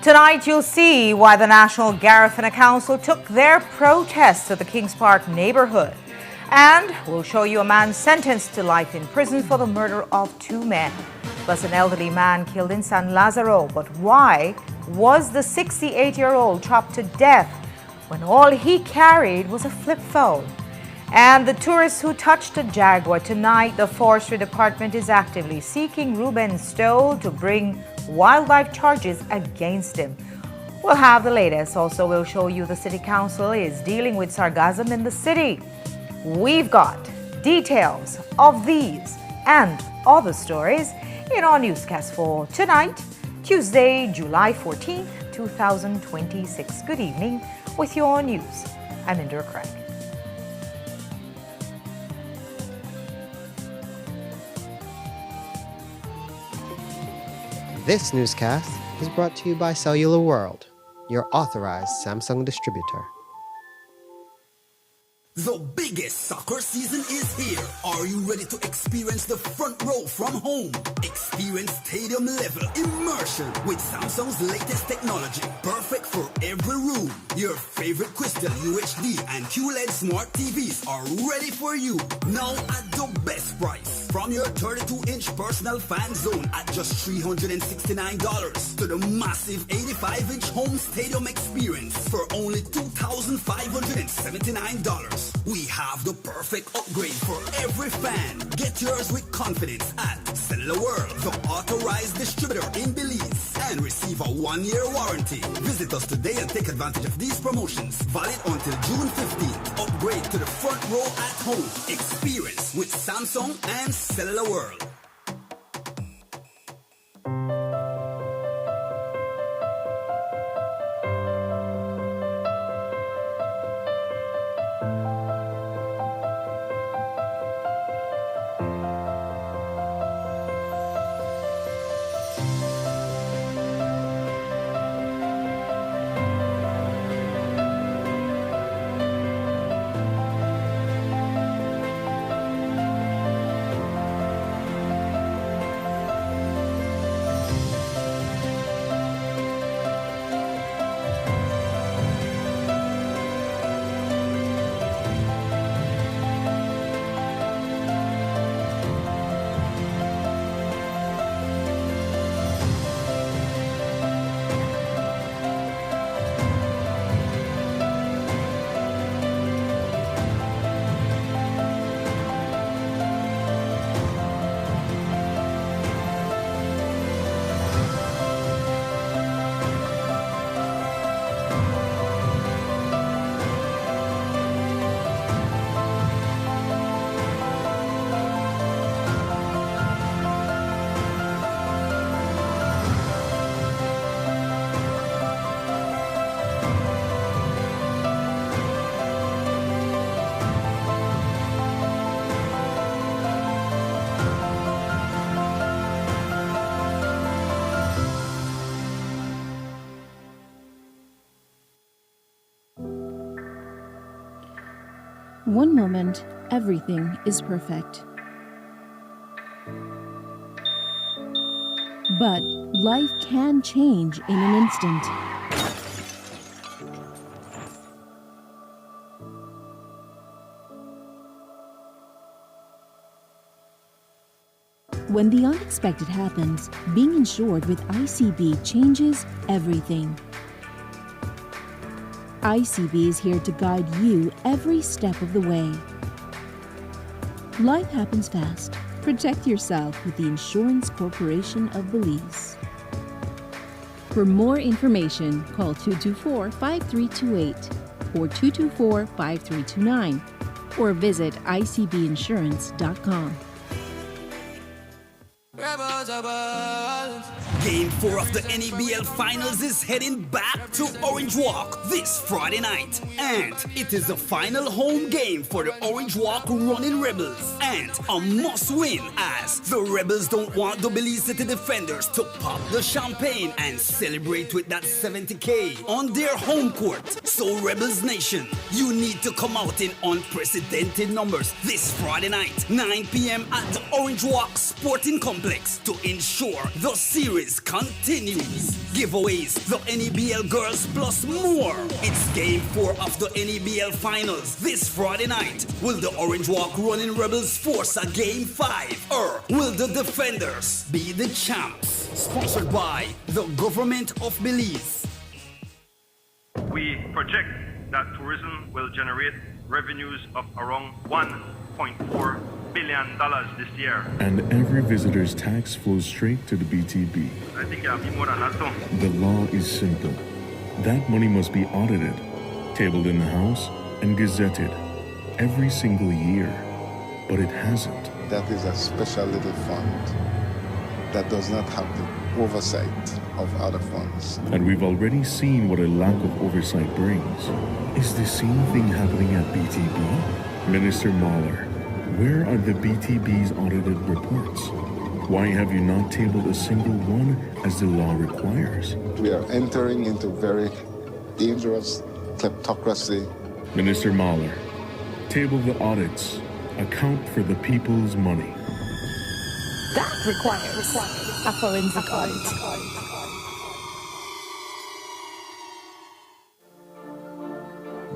Tonight, you'll see why the National Garifuna Council took their protest to the Kings Park neighborhood. And we'll show you a man sentenced to life in prison for the murder of 2 men, plus an elderly man killed in San Lazaro. But why was the 68-year-old chopped to death when all he carried was a flip phone? And the tourists who touched a jaguar tonight, the Forestry Department is actively seeking Ruben Stowe to bring wildlife charges against him. We'll have the latest. Also, we'll show you the City Council is dealing with Sargassum in the city. We've got details of these and other stories in our newscast for tonight, Tuesday, July 14th, 2026. Good evening with your news. I'm Indra Craig. This newscast is brought to you by Cellular World, your authorized Samsung distributor. The biggest soccer season is here. Are you ready to experience the front row from home? Experience stadium level immersion with Samsung's latest technology. Perfect for every room. Your favorite Crystal UHD and QLED smart TVs are ready for you. Now at the best price. From your 32-inch personal fan zone at just $369 to the massive 85-inch home stadium experience for only $2,579. We have the perfect upgrade for every fan. Get yours with confidence at Cellular World, the authorized distributor in Belize, and receive a 1-year warranty. Visit us today and take advantage of these promotions. Valid until June 15th. Upgrade to the front row at home. Experience with Samsung and Cellular World. One moment, everything is perfect. But life can change in an instant. When the unexpected happens, being insured with ICB changes everything. ICB is here to guide you every step of the way. Life happens fast. Protect yourself with the Insurance Corporation of Belize. For more information, call 224-5328 or 224-5329 or visit icbinsurance.com. Game 4 of the NEBL Finals is heading back to Orange Walk this Friday night. And it is the final home game for the Orange Walk Running Rebels. And a must-win as the Rebels don't want the Belize City defenders to pop the champagne and celebrate with that $70K on their home court. So Rebels Nation, you need to come out in unprecedented numbers this Friday night, 9 p.m. at the Orange Walk Sporting Complex to ensure the series continues. Giveaways, the NEBL Girls plus more. It's Game 4 of the NEBL Finals this Friday night. Will the Orange Walk Running Rebels force a Game 5? Or will the Defenders be the champs? Sponsored by the Government of Belize. We project that tourism will generate revenues of around $1.4 billion this year. And every visitor's tax flows straight to the BTB. I think it'll be more than that too. The law is simple. That money must be audited, tabled in the House, and gazetted every single year. But it hasn't. That is a special little fund that does not have the oversight of other funds. And we've already seen what a lack of oversight brings. Is the same thing happening at BTB? Minister Mahler, where are the BTB's audited reports? Why have you not tabled a single one as the law requires? We are entering into very dangerous kleptocracy. Minister Mahler, table the audits, account for the people's money. That requires a forensic audit.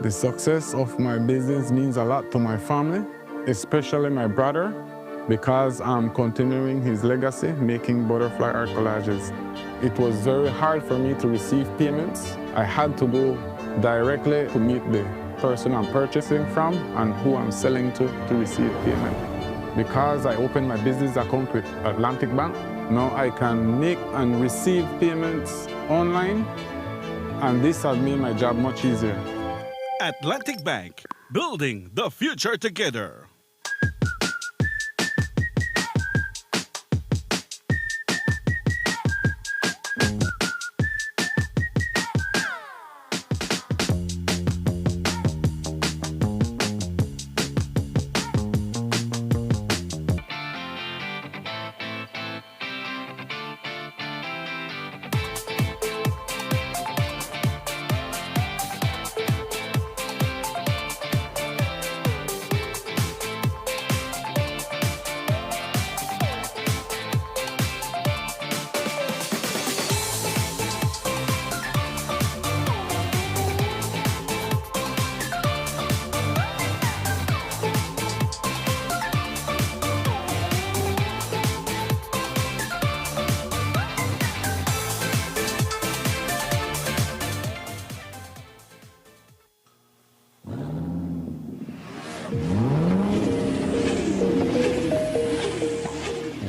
The success of my business means a lot to my family, especially my brother, because I'm continuing his legacy, making butterfly art collages. It was very hard for me to receive payments. I had to go directly to meet the person I'm purchasing from and who I'm selling to receive payment. Because I opened my business account with Atlantic Bank, now I can make and receive payments online, and this has made my job much easier. Atlantic Bank, building the future together.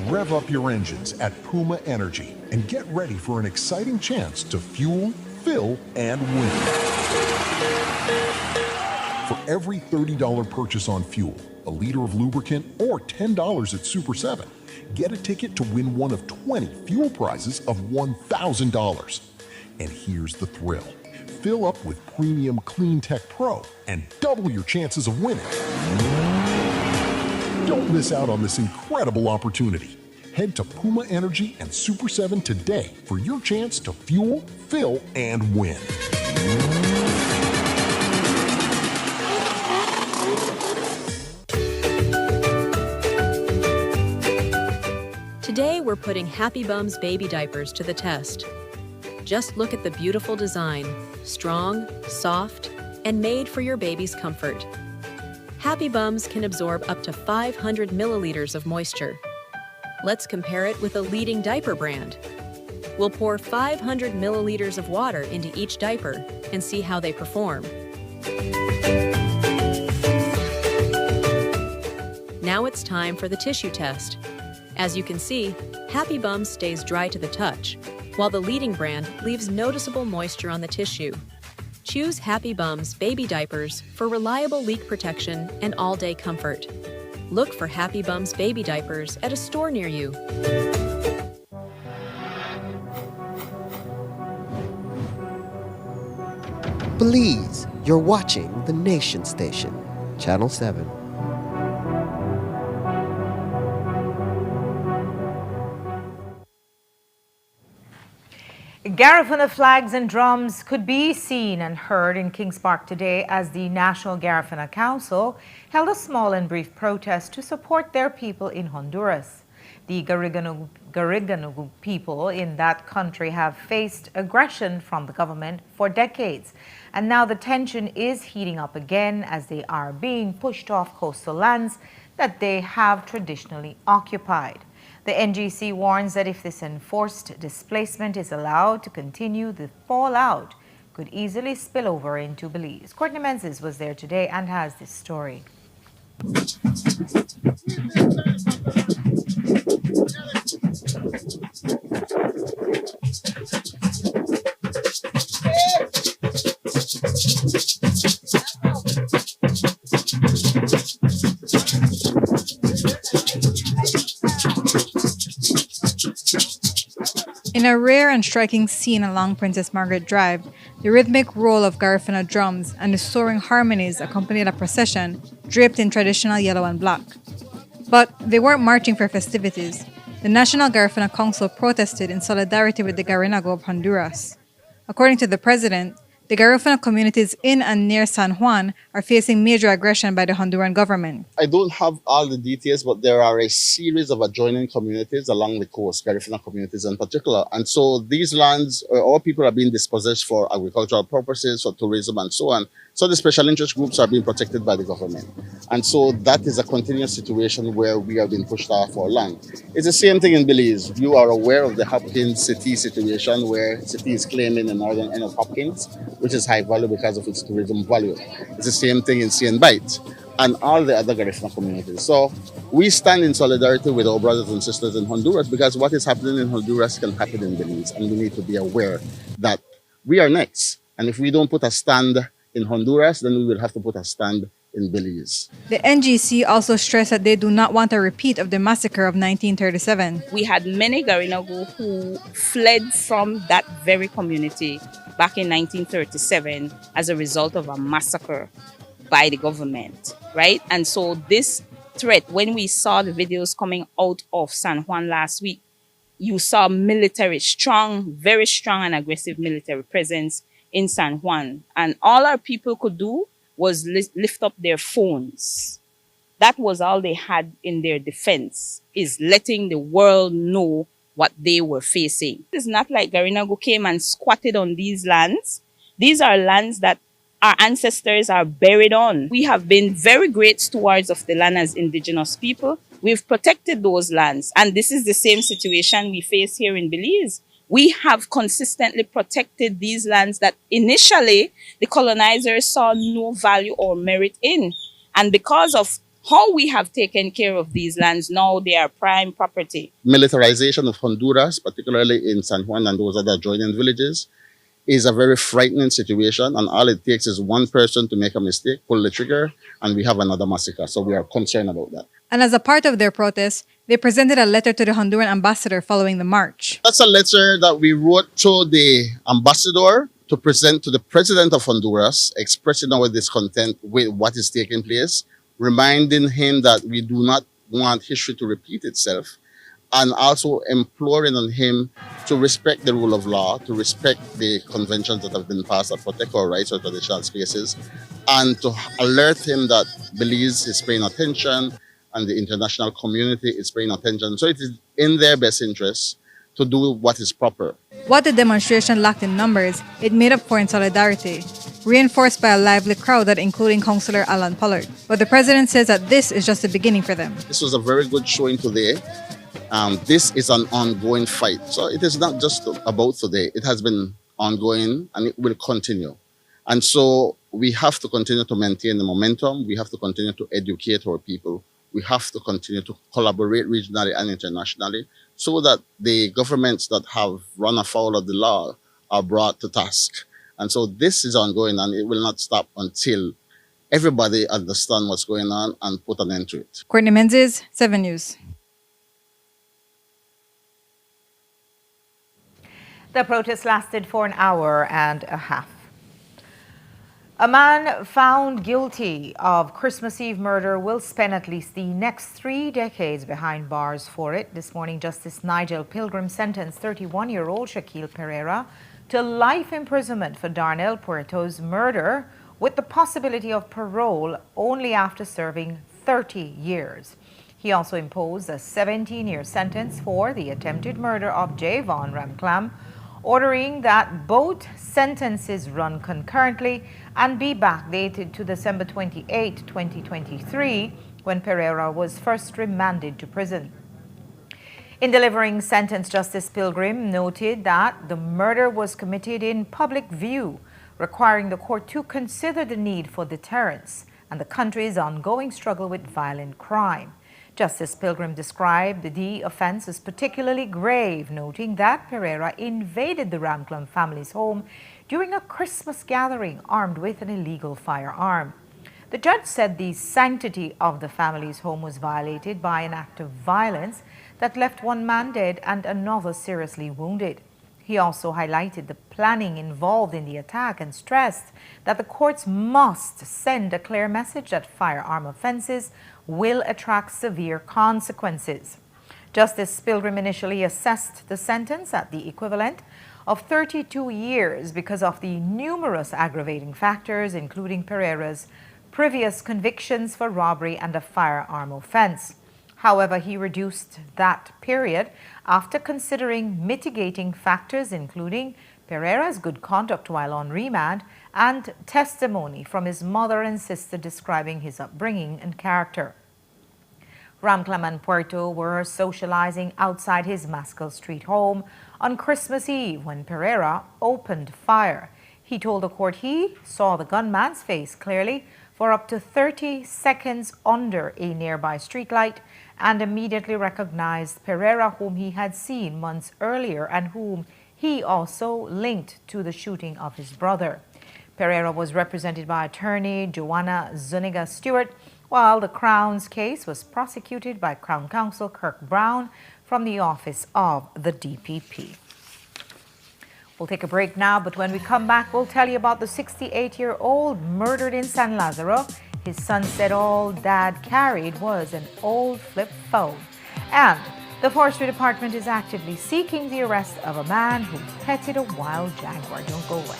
Rev up your engines at Puma Energy and get ready for an exciting chance to fuel, fill, and win. For every $30 purchase on fuel, a liter of lubricant, or $10 at Super 7, get a ticket to win one of 20 fuel prizes of $1,000. And here's the thrill. Fill up with premium Clean Tech Pro and double your chances of winning. Don't miss out on this incredible opportunity. Head to Puma Energy and Super 7 today for your chance to fuel, fill, and win. Today, we're putting Happy Bums baby diapers to the test. Just look at the beautiful design, strong, soft, and made for your baby's comfort. Happy Bums can absorb up to 500 milliliters of moisture. Let's compare it with a leading diaper brand. We'll pour 500 milliliters of water into each diaper and see how they perform. Now it's time for the tissue test. As you can see, Happy Bums stays dry to the touch, while the leading brand leaves noticeable moisture on the tissue. Choose Happy Bums baby diapers for reliable leak protection and all-day comfort. Look for Happy Bums baby diapers at a store near you. Belize, you're watching the Nation Station, Channel 7. Garifuna flags and drums could be seen and heard in Kings Park today as the National Garifuna Council held a small and brief protest to support their people in Honduras. The Garifuna people in that country have faced aggression from the government for decades, and now the tension is heating up again as they are being pushed off coastal lands that they have traditionally occupied. The NGC warns that if this enforced displacement is allowed to continue, the fallout could easily spill over into Belize. Courtney Menzies was there today and has this story. In a rare and striking scene along Princess Margaret Drive, the rhythmic roll of Garifuna drums and the soaring harmonies accompanied a procession draped in traditional yellow and black. But they weren't marching for festivities. The National Garifuna Council protested in solidarity with the Garinago of Honduras. According to the president, the Garifuna communities in and near San Juan are facing major aggression by the Honduran government. I don't have all the details, but there are a series of adjoining communities along the coast, Garifuna communities in particular. And so these lands, all people are being dispossessed for agricultural purposes, for tourism and so on. So the special interest groups are being protected by the government. And so that is a continuous situation where we are being pushed off our land. It's the same thing in Belize. You are aware of the Hopkins City situation where City is claiming the northern end of Hopkins, which is high value because of its tourism value. It's the same thing in Cien Bight and all the other Garifuna communities. So we stand in solidarity with our brothers and sisters in Honduras because what is happening in Honduras can happen in Belize, and we need to be aware that we are next. And if we don't put a stand in Honduras, then we will have to put a stand in Belize. The NGC also stressed that they do not want a repeat of the massacre of 1937. We had many Garinagu who fled from that very community back in 1937 as a result of a massacre by the government, right? And so this threat, when we saw the videos coming out of San Juan last week, you saw military, very strong and aggressive military presence in San Juan. And all our people could do was lift up their phones. That was all they had in their defense, is letting the world know what they were facing. It's not like Garinagu came and squatted on these lands. These are lands that our ancestors are buried on. We have been very great stewards of the land as indigenous people. We've protected those lands. And this is the same situation we face here in Belize. We have consistently protected these lands that initially the colonizers saw no value or merit in. And because of how we have taken care of these lands, now they are prime property. Militarization of Honduras, particularly in San Juan and those other adjoining villages, is a very frightening situation. And all it takes is one person to make a mistake, pull the trigger, and we have another massacre. So we are concerned about that. And as a part of their protest, they presented a letter to the Honduran ambassador following the march. That's a letter that we wrote to the ambassador to present to the president of Honduras, expressing our discontent with what is taking place, reminding him that we do not want history to repeat itself, and also imploring on him to respect the rule of law, to respect the conventions that have been passed that protect our rights or traditional spaces, and to alert him that Belize is paying attention and the international community is paying attention. So it is in their best interest to do what is proper. What the demonstration lacked in numbers, it made up for in solidarity, reinforced by a lively crowd that including Councillor Alan Pollard. But the president says that this is just the beginning for them. This was a very good showing today. This is an ongoing fight. So it is not just about today. It has been ongoing and it will continue. And so we have to continue to maintain the momentum. We have to continue to educate our people. We have to continue to collaborate regionally and internationally so that the governments that have run afoul of the law are brought to task. And so this is ongoing and it will not stop until everybody understands what's going on and put an end to it. Courtney Menzies, 7 News. The protest lasted for an hour and a half. A man found guilty of Christmas Eve murder will spend at least the next 3 decades behind bars for it. This morning, Justice Nigel Pilgrim sentenced 31-year-old Shaquille Pereira to life imprisonment for Darnell Puerto's murder, with the possibility of parole only after serving 30 years. He also imposed a 17-year sentence for the attempted murder of Javon Ramclam, ordering that both sentences run concurrently and be backdated to December 28, 2023, when Pereira was first remanded to prison. In delivering sentence, Justice Pilgrim noted that the murder was committed in public view, requiring the court to consider the need for deterrence and the country's ongoing struggle with violent crime. Justice Pilgrim described the offense as particularly grave, noting that Pereira invaded the Ramclam family's home during a Christmas gathering armed with an illegal firearm. The judge said the sanctity of the family's home was violated by an act of violence that left one man dead and another seriously wounded. He also highlighted the planning involved in the attack and stressed that the courts must send a clear message that firearm offenses will attract severe consequences. Justice Pilgrim initially assessed the sentence at the equivalent of 32 years because of the numerous aggravating factors, including Pereira's previous convictions for robbery and a firearm offense. However, he reduced that period after considering mitigating factors, including Pereira's good conduct while on remand and testimony from his mother and sister describing his upbringing and character. Ramclam and Puerto were socializing outside his Maskell Street home on Christmas Eve when Pereira opened fire. He told the court he saw the gunman's face clearly for up to 30 seconds under a nearby streetlight and immediately recognized Pereira, whom he had seen months earlier and whom he also linked to the shooting of his brother. Pereira was represented by attorney Joanna Zuniga Stewart, while the Crown's case was prosecuted by Crown Counsel Kirk Brown from the office of the DPP. We'll take a break now, but when we come back, we'll tell you about the 68-year-old murdered in San Lazaro. His son said all Dad carried was an old flip phone. And the Forestry Department is actively seeking the arrest of a man who petted a wild jaguar. Don't go away.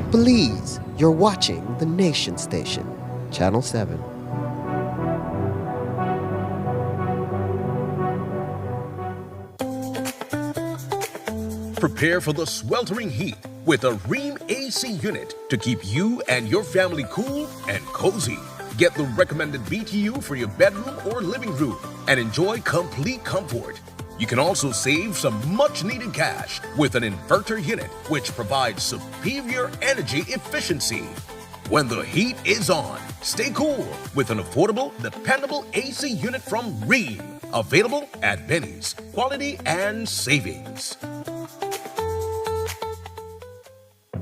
Please, you're watching the Nation Station, Channel 7. Prepare for the sweltering heat with a Rheem AC unit to keep you and your family cool and cozy. Get the recommended BTU for your bedroom or living room and enjoy complete comfort. You can also save some much-needed cash with an inverter unit, which provides superior energy efficiency. When the heat is on, stay cool with an affordable, dependable AC unit from Rheem. Available at Benny's. Quality and savings.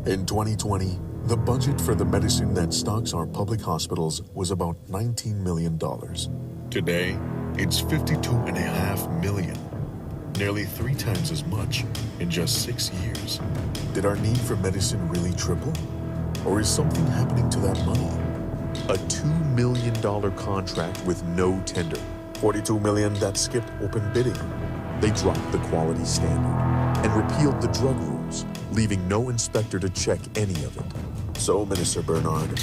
In 2020, the budget for the medicine that stocks our public hospitals was about $19 million. Today, it's $52.5 million. Nearly 3 times as much in just 6 years. Did our need for medicine really triple? Or is something happening to that money? A $2 million contract with no tender. $42 million that skipped open bidding. They dropped the quality standard and repealed the drug rules, leaving no inspector to check any of it. So, Minister Bernard,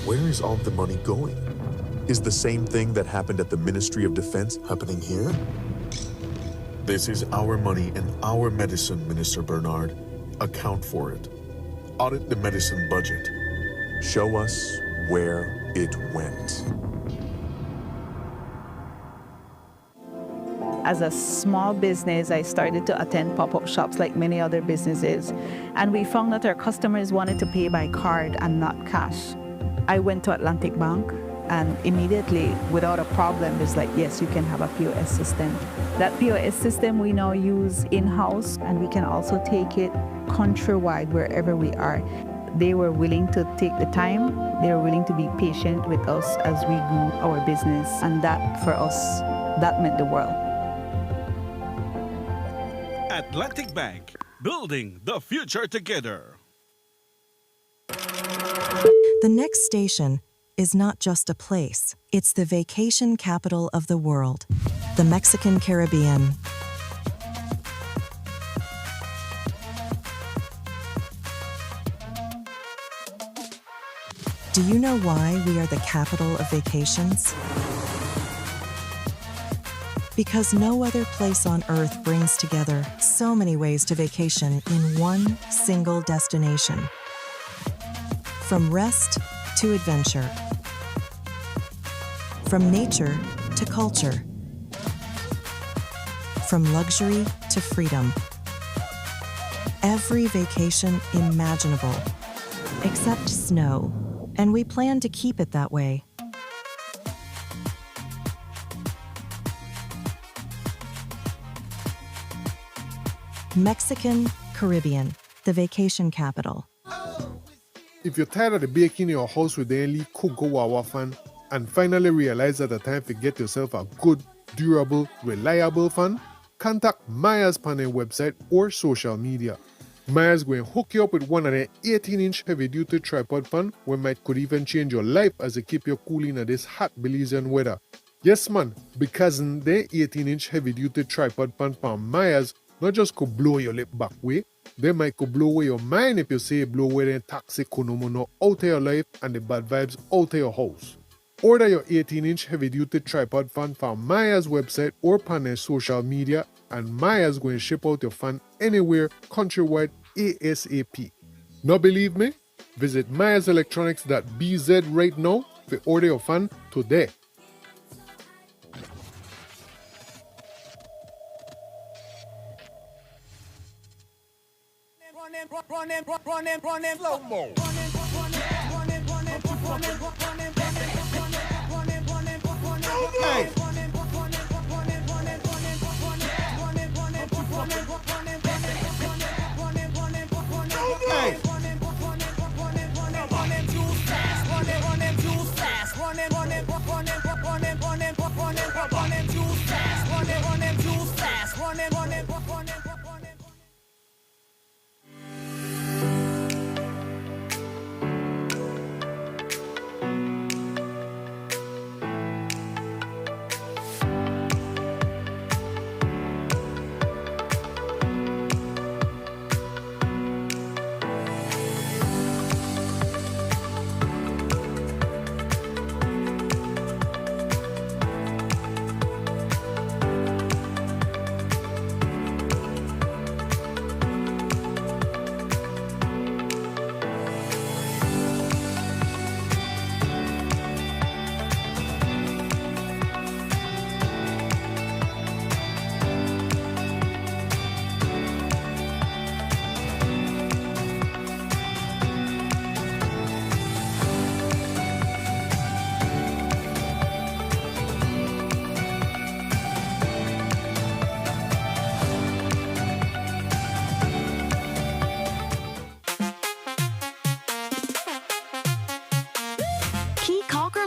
where is all the money going? Is the same thing that happened at the Ministry of Defense happening here? This is our money and our medicine, Minister Bernard. Account for it. Audit the medicine budget. Show us where it went. As a small business, I started to attend pop-up shops like many other businesses, and we found that our customers wanted to pay by card and not cash. I went to Atlantic Bank, and immediately, without a problem, it's like, yes, you can have a POS system. That POS system we now use in-house, and we can also take it countrywide wherever we are. They were willing to take the time. They were willing to be patient with us as we grew our business. And that, for us, that meant the world. Atlantic Bank, building the future together. The next station is not just a place, it's the vacation capital of the world, the Mexican Caribbean. Do you know why we are the capital of vacations? Because no other place on Earth brings together so many ways to vacation in one single destination. From rest to adventure. From nature to culture. From luxury to freedom. Every vacation imaginable, except snow, and we plan to keep it that way. Mexican Caribbean, the vacation capital. If you're tired of the baking in your house with the only cook go wawa fan and finally realize that the time to get yourself a good, durable, reliable fan, contact Myers panel website or social media. Myers going to hook you up with one of their 18-inch heavy-duty tripod fan where might could even change your life as they keep you cool in this hot Belizean weather. Yes man, because their 18-inch heavy-duty tripod fan from Myers not just could blow your lip back way, they might could blow away your mind if you say blow away the toxic konomono out of your life and the bad vibes out of your house. Order your 18-inch heavy-duty tripod fan from Myers website or on their social media, and Myers going to ship out your fan anywhere countrywide ASAP. Not believe me? Visit myerselectronics.bz right now to order your fan today. Running, slow mo. Hey.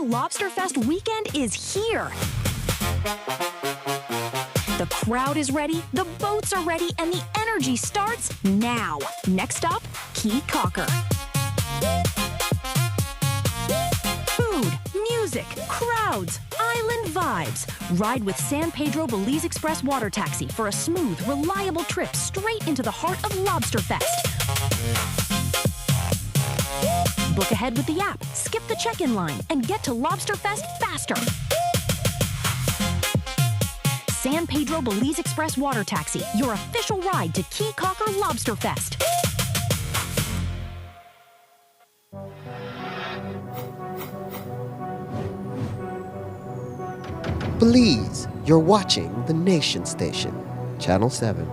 Lobster Fest weekend is here. The crowd is ready, the boats are ready, and the energy starts now. Next up, Key Cocker. Food, music, crowds, island vibes. Ride with San Pedro Belize Express Water Taxi for a smooth, reliable trip straight into the heart of Lobster Fest. Book ahead with the app, skip the check-in line, and get to Lobster Fest faster. San Pedro Belize Express Water Taxi, your official ride to Key Cocker Lobster Fest. Belize, you're watching the Nation Station, Channel 7.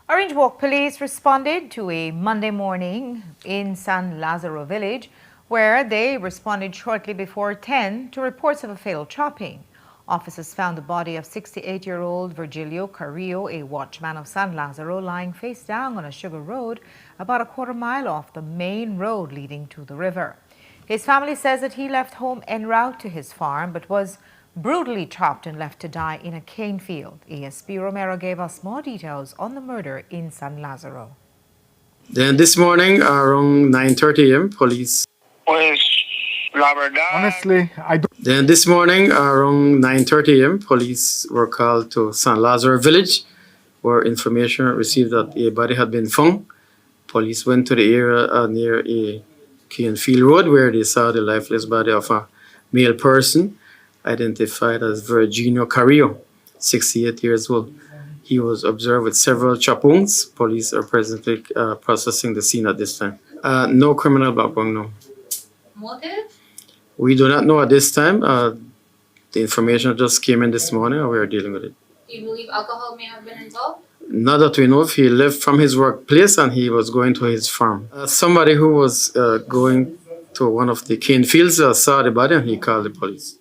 Orange Walk Police responded to a Monday morning in San Lazaro village where they responded shortly before 10 to reports of a fatal chopping. Officers found the body of 68-year-old Virgilio Carrillo, a watchman of San Lazaro, lying face down on a sugar road about a quarter mile off the main road leading to the river. His family says that he left home en route to his farm but was brutally chopped and left to die in a cane field. ASP Romero gave us more details on the murder in San Lazaro. Then this morning around 9:30 a.m., police... Honestly, I don't... Then this morning around 9:30 a.m., police were called to San Lazaro village where information received that a body had been found. Police went to the area near a cane field road where they saw the lifeless body of a male person identified as Virginio Carrillo, 68 years old. He was observed with several chop wounds. Police are presently processing the scene at this time. No criminal background, no. Motive? We do not know at this time. The information just came in this morning and we are dealing with it. Do you believe alcohol may have been involved? Not that we know if. He left from his workplace and he was going to his farm. Somebody who was going to one of the cane fields saw the body and he called the police.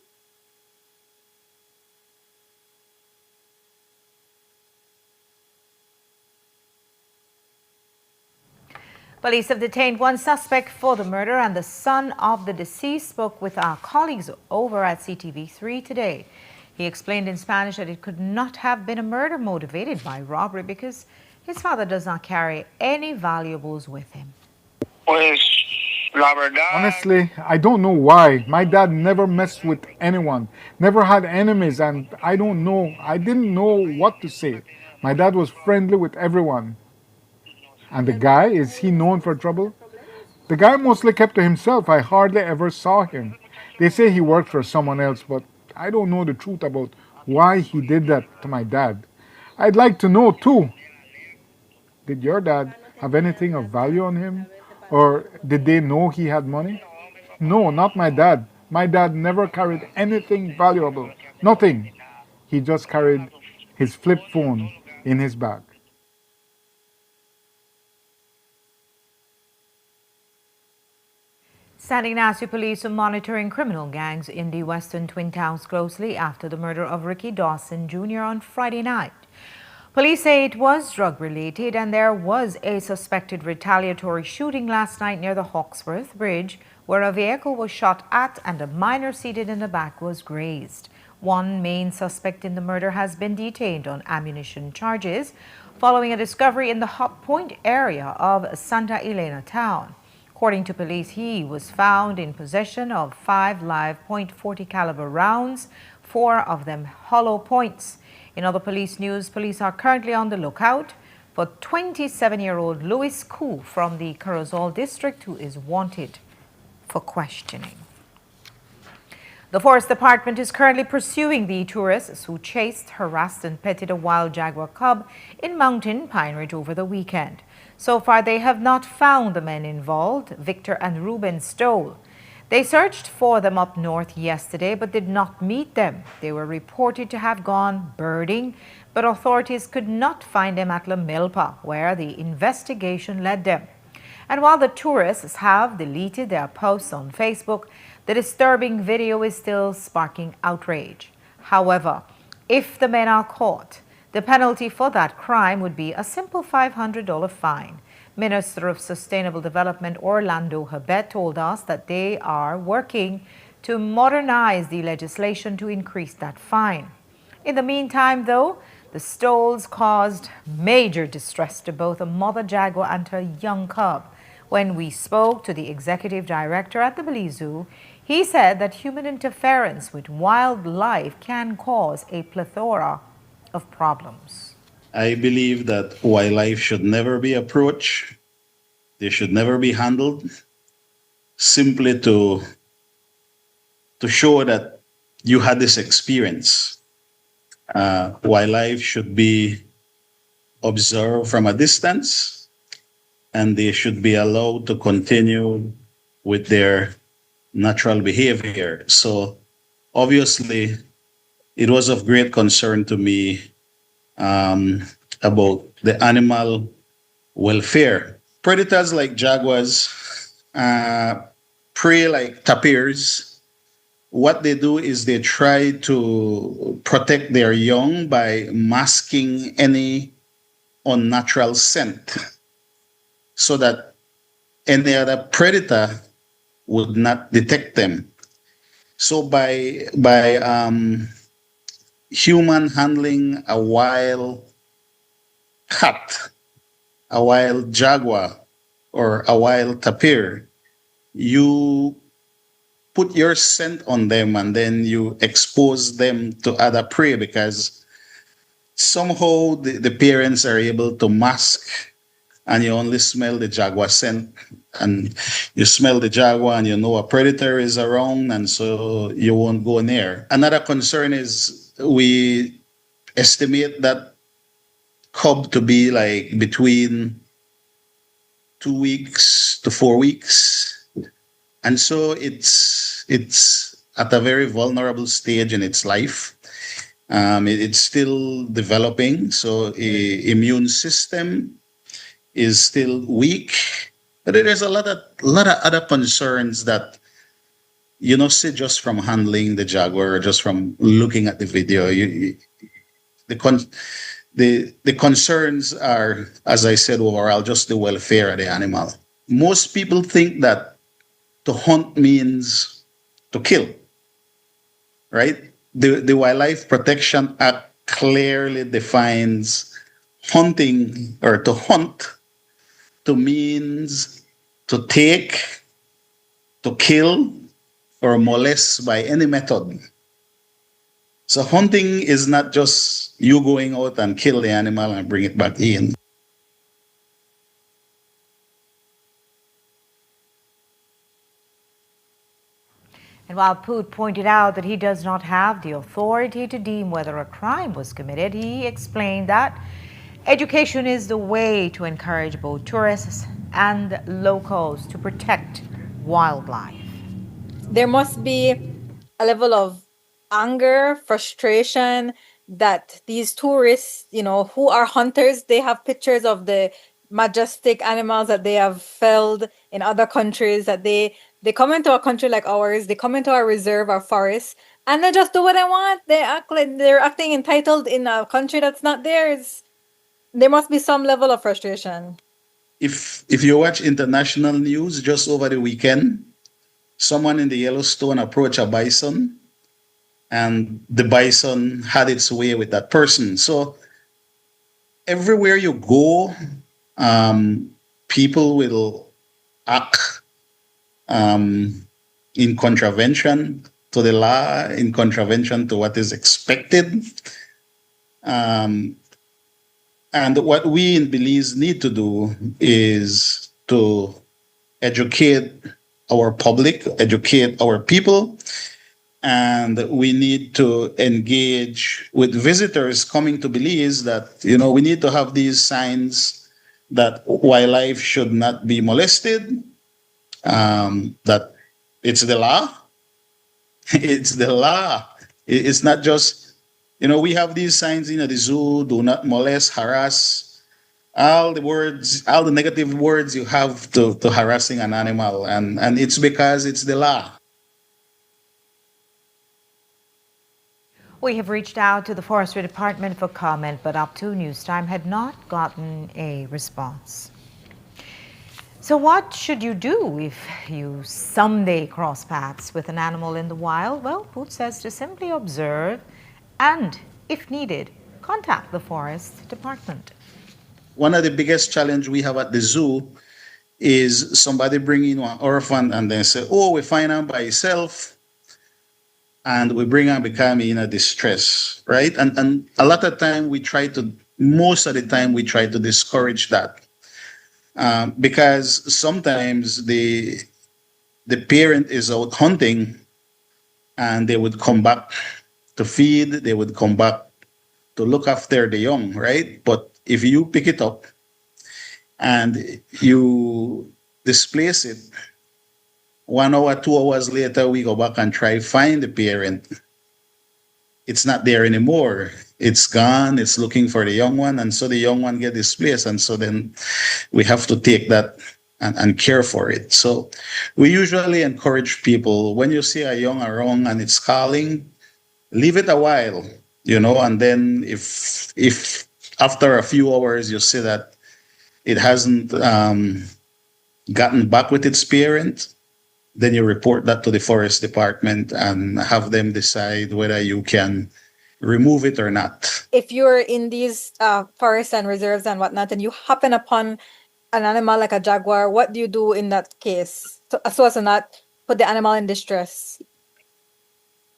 Police have detained one suspect for the murder, and the son of the deceased spoke with our colleagues over at CTV3 today. He explained in Spanish that it could not have been a murder motivated by robbery because his father does not carry any valuables with him. Honestly, I don't know why. My dad never messed with anyone, never had enemies, and I didn't know what to say. My dad was friendly with everyone. And the guy, is he known for trouble? The guy mostly kept to himself. I hardly ever saw him. They say he worked for someone else, but I don't know the truth about why he did that to my dad. I'd like to know too. Did your dad have anything of value on him? Or did they know he had money? No, not my dad. My dad never carried anything valuable. Nothing. He just carried his flip phone in his bag. Standing Nassau police are monitoring criminal gangs in the western Twin Towns closely after the murder of Ricky Dawson Jr. on Friday night. Police say it was drug-related and there was a suspected retaliatory shooting last night near the Hawksworth Bridge where a vehicle was shot at and a minor seated in the back was grazed. One main suspect in the murder has been detained on ammunition charges following a discovery in the Hot Point area of Santa Elena town. According to police, he was found in possession of 5 live .40 caliber rounds, 4 of them hollow points. In other police news, police are currently on the lookout for 27-year-old Louis Koo from the Corozal district who is wanted for questioning. The Forest Department is currently pursuing the tourists who chased, harassed and petted a wild jaguar cub in Mountain Pine Ridge over the weekend. So far, they have not found the men involved, Victor and Ruben Stoll. They searched for them up north yesterday, but did not meet them. They were reported to have gone birding, but authorities could not find them at La Milpa, where the investigation led them. And while the tourists have deleted their posts on Facebook, the disturbing video is still sparking outrage. However, if the men are caught, the penalty for that crime would be a simple $500 fine. Minister of Sustainable Development Orlando Herbert told us that they are working to modernize the legislation to increase that fine. In the meantime, though, the Stolls caused major distress to both a mother jaguar and her young cub. When we spoke to the executive director at the Belize Zoo, he said that human interference with wildlife can cause a plethora of problems. I believe that wildlife should never be approached. They should never be handled simply to show that you had this experience. Wildlife should be observed from a distance and they should be allowed to continue with their natural behavior. So obviously, it was of great concern to me about the animal welfare. Predators like jaguars, prey like tapirs, what they do is they try to protect their young by masking any unnatural scent so that any other predator would not detect them. So by human handling a wild cat, a wild jaguar, or a wild tapir, you put your scent on them and then you expose them to other prey because somehow the parents are able to mask and you only smell the jaguar scent and you smell the jaguar and you know a predator is around and so you won't go near. Another concern is we estimate that cub to be like between 2 weeks to 4 weeks. And so it's at a very vulnerable stage in its life. It's still developing, so immune system is still weak. But there's a lot of other concerns that you know see just from handling the jaguar, or just from looking at the video. The concerns are, as I said, overall just the welfare of the animal. Most people think that to hunt means to kill, right? The Wildlife Protection Act clearly defines hunting or to hunt to means to take, to kill, or molest by any method. So hunting is not just you going out and kill the animal and bring it back in. And while Poot pointed out that he does not have the authority to deem whether a crime was committed, he explained that education is the way to encourage both tourists and locals to protect wildlife. There must be a level of anger, frustration that these tourists, who are hunters, they have pictures of the majestic animals that they have felled in other countries, that they come into a country like ours, they come into our reserve, our forest, and they just do what they want. They act like they're acting entitled in a country that's not theirs. There must be some level of frustration. If you watch international news just over the weekend, someone in the Yellowstone approached a bison and the bison had its way with that person. So everywhere you go, people will act in contravention to the law, in contravention to what is expected. And what we in Belize need to do is to educate our public, educate our people, and we need to engage with visitors coming to Belize that, we need to have these signs that wildlife should not be molested, that it's the law. It's the law. It's not just, we have these signs in the zoo, do not molest, harass, all the negative words you have to harassing an animal. And it's because it's the law. We have reached out to the Forestry Department for comment, but up to news time had not gotten a response. So what should you do if you someday cross paths with an animal in the wild? Well, Poot says to simply observe and, if needed, contact the Forest Department. One of the biggest challenge we have at the zoo is somebody bringing an orphan and then say, oh, we find him by himself. And we bring him become in a distress, right? And a lot of time most of the time we try to discourage that. Because sometimes the parent is out hunting and they would come back to feed, they would come back to look after the young, right? But if you pick it up and you displace it, 1 hour, 2 hours later, we go back and try to find the parent. It's not there anymore. It's gone. It's looking for the young one. And so the young one get displaced. And so then we have to take that and care for it. So we usually encourage people, when you see a young around and it's calling, leave it a while, and then if after a few hours you see that it hasn't gotten back with its parent, then you report that to the forest department and have them decide whether you can remove it or not. If you're in these forests and reserves and whatnot, and you happen upon an animal like a jaguar, what do you do in that case so as to not put the animal in distress?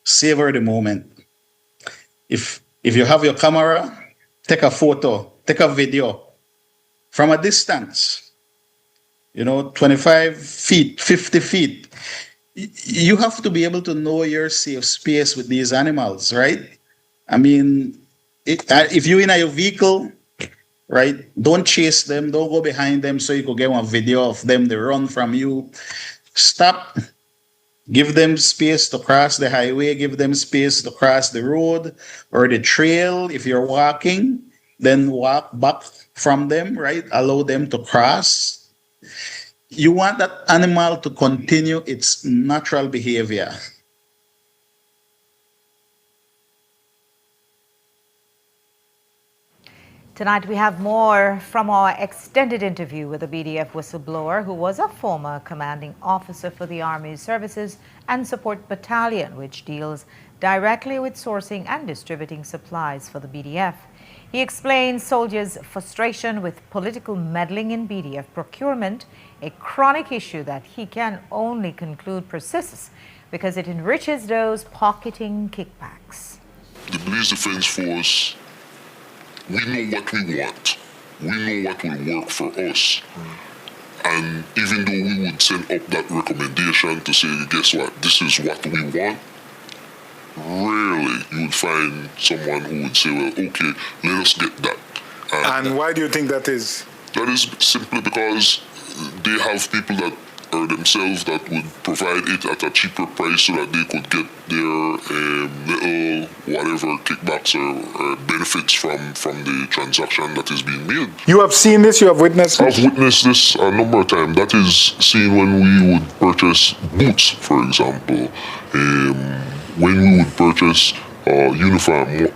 Savor the moment. If you have your camera, take a photo, take a video from a distance, 25 feet, 50 feet. You have to be able to know your safe space with these animals, right? I mean, if you're in your vehicle, right, don't chase them, don't go behind them so you could get one video of them, they run from you. Stop. Give them space to cross the highway, give them space to cross the road or the trail. If you're walking, then walk back from them, right? Allow them to cross. You want that animal to continue its natural behavior. Tonight we have more from our extended interview with a BDF whistleblower who was a former commanding officer for the Army Services and Support Battalion, which deals directly with sourcing and distributing supplies for the BDF. He explains soldiers' frustration with political meddling in BDF procurement, a chronic issue that he can only conclude persists because it enriches those pocketing kickbacks. The Police Defense Force, we know what we want. We know what will work for us. And even though we would send up that recommendation to say, guess what, this is what we want, rarely you would find someone who would say, well, okay, let us get that. And why do you think that is? That is simply because they have people that are themselves that would provide it at a cheaper price so that they could get their little whatever kickbacks or benefits from the transaction that is being made. You have seen this? You have witnessed this? I've witnessed this a number of times. That is seen when we would purchase boots, for example. When we would purchase uniform,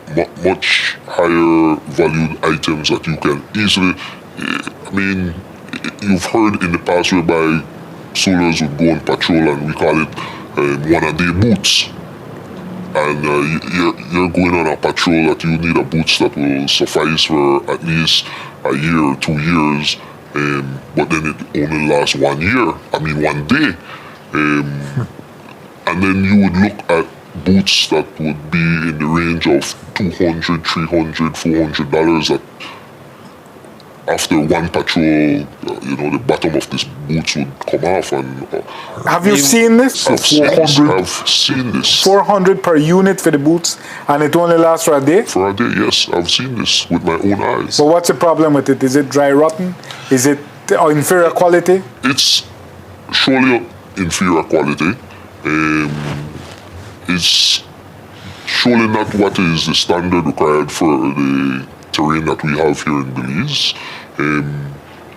much higher valued items that you can easily, you've heard in the past whereby soldiers would go on patrol and we call it one-a-day boots. And you're going on a patrol that you need a boots that will suffice for at least a year or 2 years, but then it only lasts 1 year, 1 day. And then you would look at boots that would be in the range of $200, $300, $400 that after one patrol, the bottom of this boots would come off. And have you seen this? I've seen this. 400 per unit for the boots, and it only lasts for a day? For a day, yes. I've seen this with my own eyes. So what's the problem with it? Is it dry rotten? Is it inferior quality? It's surely inferior quality. It's surely not what is the standard required for the terrain that we have here in Belize. And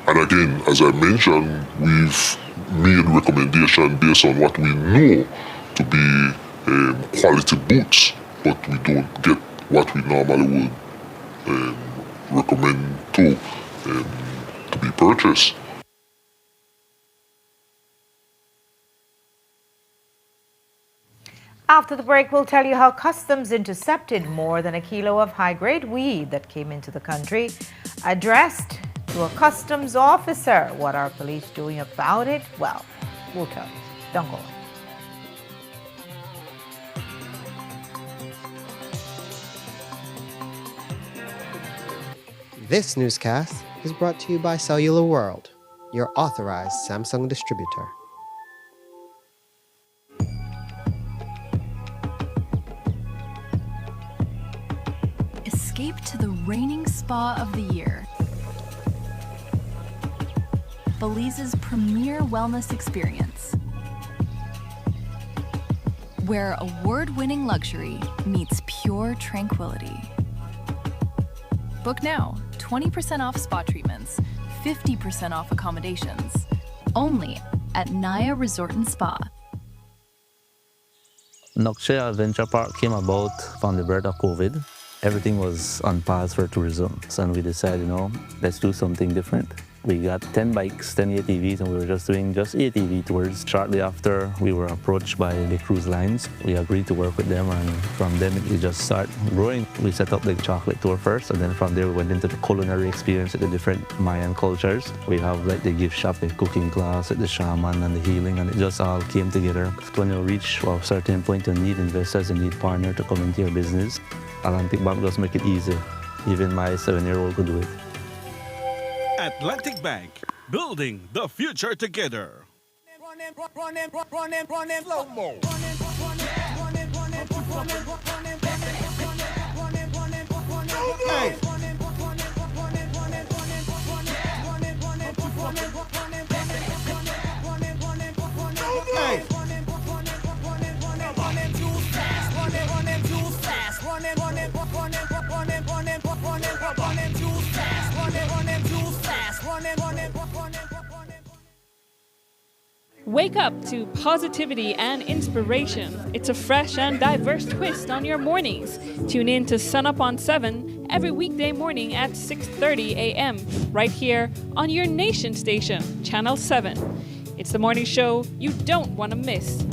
again, as I mentioned, we've made recommendation based on what we know to be quality boots, but we don't get what we normally would recommend to be purchased. After the break, we'll tell you how customs intercepted more than a kilo of high-grade weed that came into the country. Addressed to a customs officer. What are police doing about it? Well, we'll tell you. Don't go away. This newscast is brought to you by Cellular World, your authorized Samsung distributor. Escape to the reigning spa of the year. Belize's premier wellness experience, where award-winning luxury meets pure tranquility. Book now, 20% off spa treatments, 50% off accommodations, only at Naya Resort and Spa. Nokche Adventure Park came about from the birth of COVID. Everything was on pause for tourism. So we decided, let's do something different. We got 10 bikes, 10 ATVs, and we were just doing ATV tours. Shortly after, we were approached by the cruise lines. We agreed to work with them, and from them, it just started growing. We set up the chocolate tour first, and then from there, we went into the culinary experience at the different Mayan cultures. We have the gift shop, the cooking class, the shaman, and the healing, and it just all came together. When you reach a certain point, you need investors, you need partners to come into your business. Atlantic Bank just make it easy. Even my 7-year-old could do it. Atlantic Bank, building the future together. Running slow-mo. Hey. Hey. Wake up to positivity and inspiration. It's a fresh and diverse twist on your mornings. Tune in to Sun Up on 7 every weekday morning at 6:30 a.m. right here on your nation station, Channel 7. It's the morning show you don't want to miss.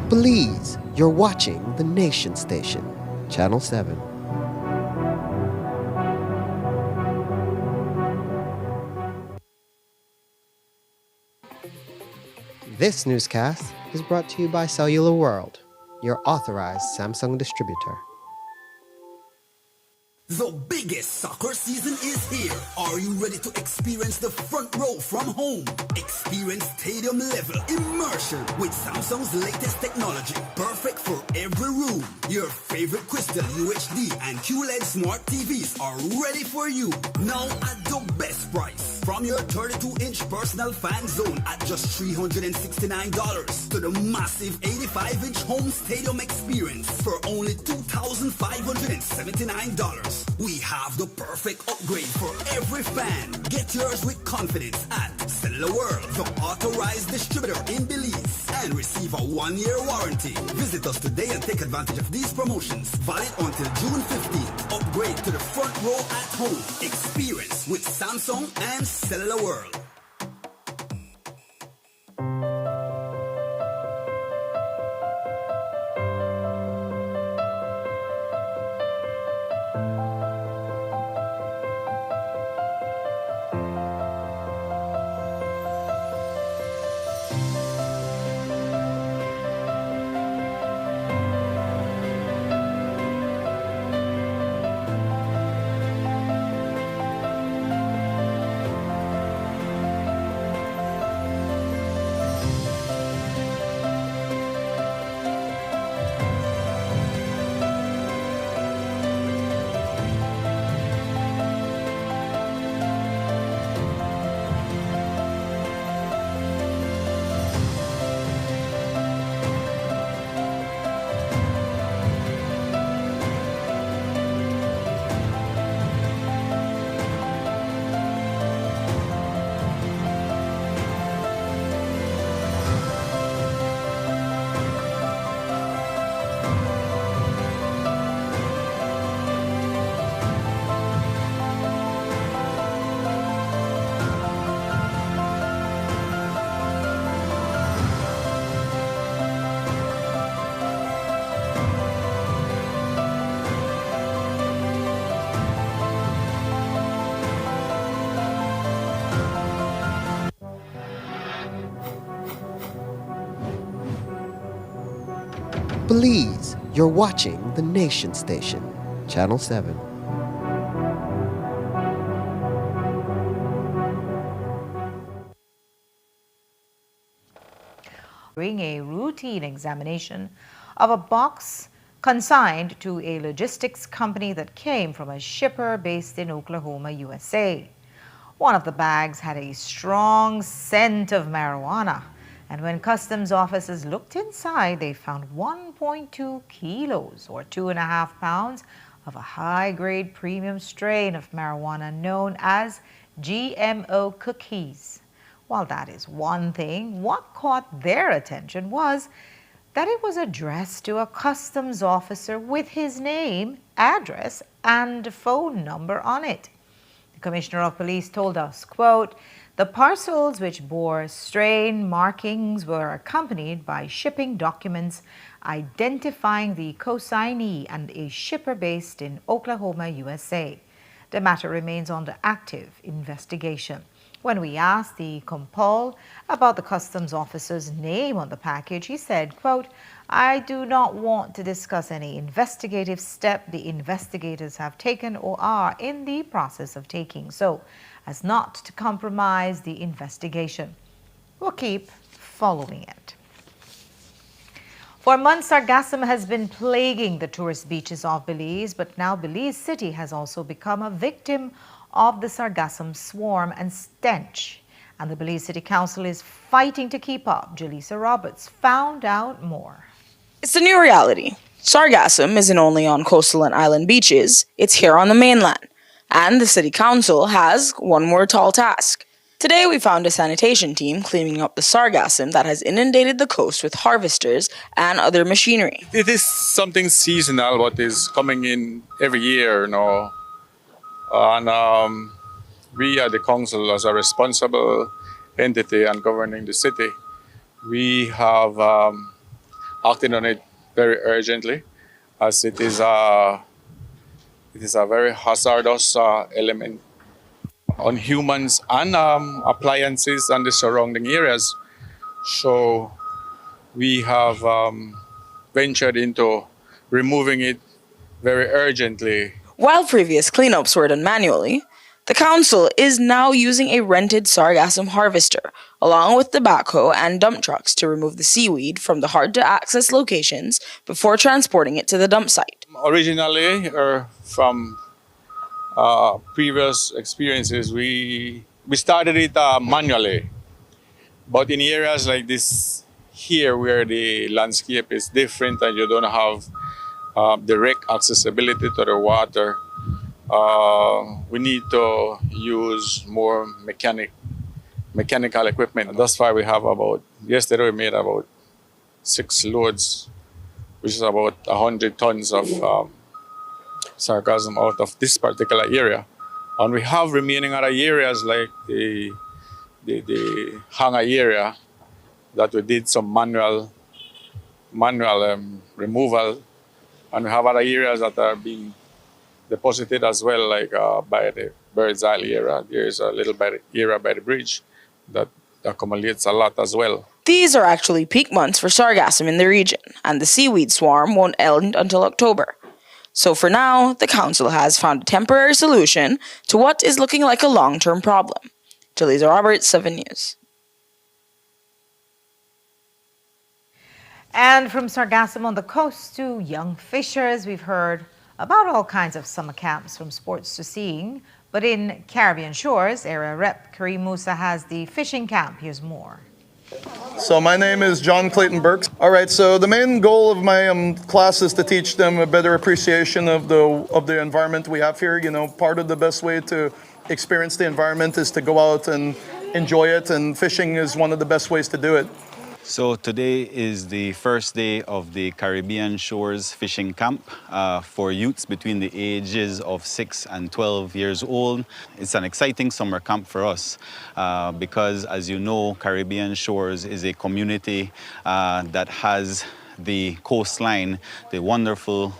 Belize, you're watching the Nation Station, Channel 7. This newscast is brought to you by Cellular World, your authorized Samsung distributor. The biggest soccer season is here. Are you ready to experience the front row from home? Experience stadium level immersion with Samsung's latest technology. Perfect for every room. Your favorite Crystal UHD and QLED smart TVs are ready for you. Now at the best price. From your 32-inch personal fan zone at just $369 to the massive 85-inch home stadium experience for only $2,579. We have the perfect upgrade for every fan. Get yours with confidence at Cellular World, the authorized distributor in Belize, and receive a 1-year warranty. Visit us today and take advantage of these promotions. Valid until June 15th. Upgrade to the front row at home. Experience with Samsung and Cellular World. Belize, you're watching the Nation Station, Channel 7. During a routine examination of a box consigned to a logistics company that came from a shipper based in Oklahoma, USA. One of the bags had a strong scent of marijuana, and when customs officers looked inside, they found 1.2 kilos or 2.5 pounds of a high-grade premium strain of marijuana known as GMO cookies. While that is one thing, what caught their attention was that it was addressed to a customs officer with his name, address, and phone number on it. The Commissioner of Police told us, quote, "The parcels which bore strain markings were accompanied by shipping documents identifying the consignee and a shipper based in Oklahoma, USA. The matter remains under active investigation." When we asked the Compol about the customs officer's name on the package, he said, quote, "I do not want to discuss any investigative step the investigators have taken or are in the process of taking, so as not to compromise the investigation. We'll keep following it." For months, Sargassum has been plaguing the tourist beaches of Belize, but now Belize City has also become a victim of the Sargassum swarm and stench. And the Belize City Council is fighting to keep up. Jaleesa Roberts found out more. It's the new reality. Sargassum isn't only on coastal and island beaches, it's here on the mainland. And the City Council has one more tall task. Today we found a sanitation team cleaning up the sargassum that has inundated the coast with harvesters and other machinery. It is something seasonal, what is coming in every year, And we at the council, as a responsible entity and governing the city, we have acting on it very urgently, as it is a very hazardous element on humans and appliances and the surrounding areas. So we have ventured into removing it very urgently. While previous cleanups were done manually, the council is now using a rented sargassum harvester, along with the backhoe and dump trucks to remove the seaweed from the hard-to-access locations before transporting it to the dump site. Originally, or from previous experiences, we started it manually. But in areas like this here, where the landscape is different and you don't have direct accessibility to the water, we need to use more mechanical equipment. Thus far, we have yesterday we made about 6 loads, which is about 100 tons of sargassum out of this particular area. And we have remaining other areas like the hangar area that we did some manual removal. And we have other areas that are being deposited as well, like by the Bird's Eye area. There's a little area by the bridge that accumulates a lot as well. These are actually peak months for sargassum in the region, and the seaweed swarm won't end until October. So for now, the council has found a temporary solution to what is looking like a long-term problem. Jaleesa Roberts, 7 News. And from sargassum on the coast to young fishers, we've heard about all kinds of summer camps, from sports to seeing. But in Caribbean Shores, area rep Kareem Musa has the fishing camp. Here's more. So my name is John Clayton Burks. All right, so the main goal of my class is to teach them a better appreciation of the environment we have here. You know, part of the best way to experience the environment is to go out and enjoy it, and fishing is one of the best ways to do it. So today is the first day of the Caribbean Shores Fishing Camp for youths between the ages of 6 and 12 years old. It's an exciting summer camp for us because, as you know, Caribbean Shores is a community that has the coastline, the wonderful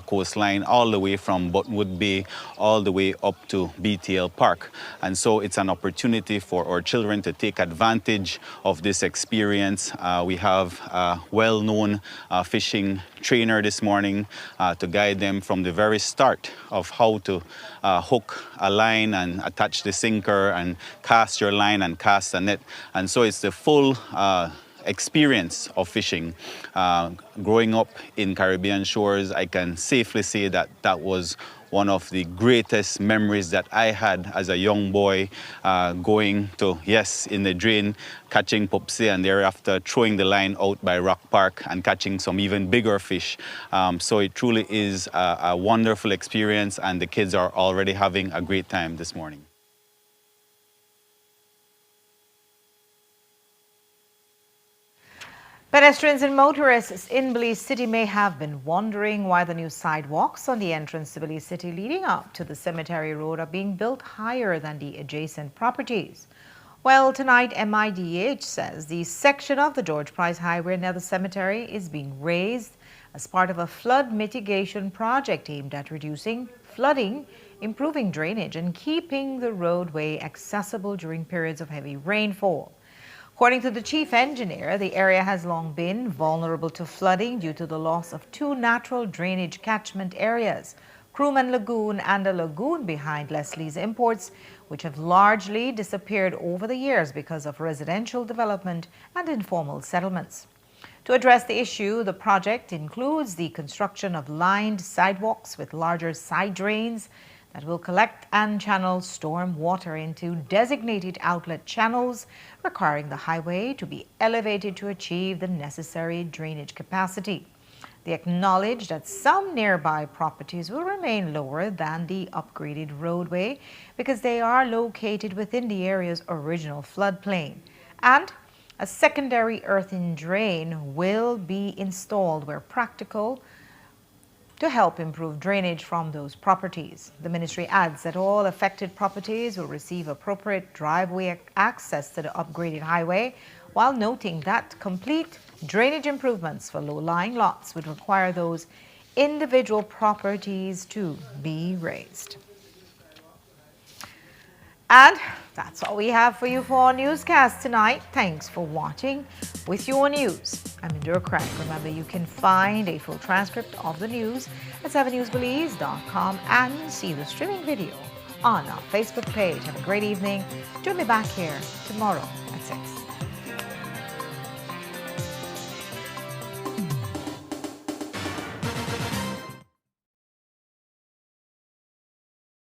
coastline, all the way from Buttonwood Bay all the way up to BTL Park. And so it's an opportunity for our children to take advantage of this experience. We have a well-known fishing trainer this morning to guide them from the very start of how to hook a line and attach the sinker and cast your line and cast a net. And so it's the full experience of fishing. Growing up in Caribbean Shores, I can safely say that that was one of the greatest memories that I had as a young boy, going to, in the drain, catching popsy, and thereafter throwing the line out by Rock Park and catching some even bigger fish. So it truly is a wonderful experience, and the kids are already having a great time this morning. Pedestrians and motorists in Belize City may have been wondering why the new sidewalks on the entrance to Belize City leading up to the Cemetery Road are being built higher than the adjacent properties. Well, tonight MIDH says the section of the George Price Highway near the cemetery is being raised as part of a flood mitigation project aimed at reducing flooding, improving drainage, and keeping the roadway accessible during periods of heavy rainfall. According to the chief engineer, the area has long been vulnerable to flooding due to the loss of 2 natural drainage catchment areas, Crewman Lagoon and a lagoon behind Leslie's Imports, which have largely disappeared over the years because of residential development and informal settlements. To address the issue, the project includes the construction of lined sidewalks with larger side drains that will collect and channel storm water into designated outlet channels, requiring the highway to be elevated to achieve the necessary drainage capacity. They acknowledge that some nearby properties will remain lower than the upgraded roadway because they are located within the area's original floodplain, and a secondary earthen drain will be installed where practical to help improve drainage from those properties. The ministry adds that all affected properties will receive appropriate driveway access to the upgraded highway, while noting that complete Drainage improvements for low-lying lots would require those individual properties to be raised. And that's all we have for you for our newscast tonight. Thanks for watching. With your news, I'm Indira Craig. Remember, you can find a full transcript of the news at 7newsbelize.com and see the streaming video on our Facebook page. Have a great evening. Join me back here tomorrow at 6.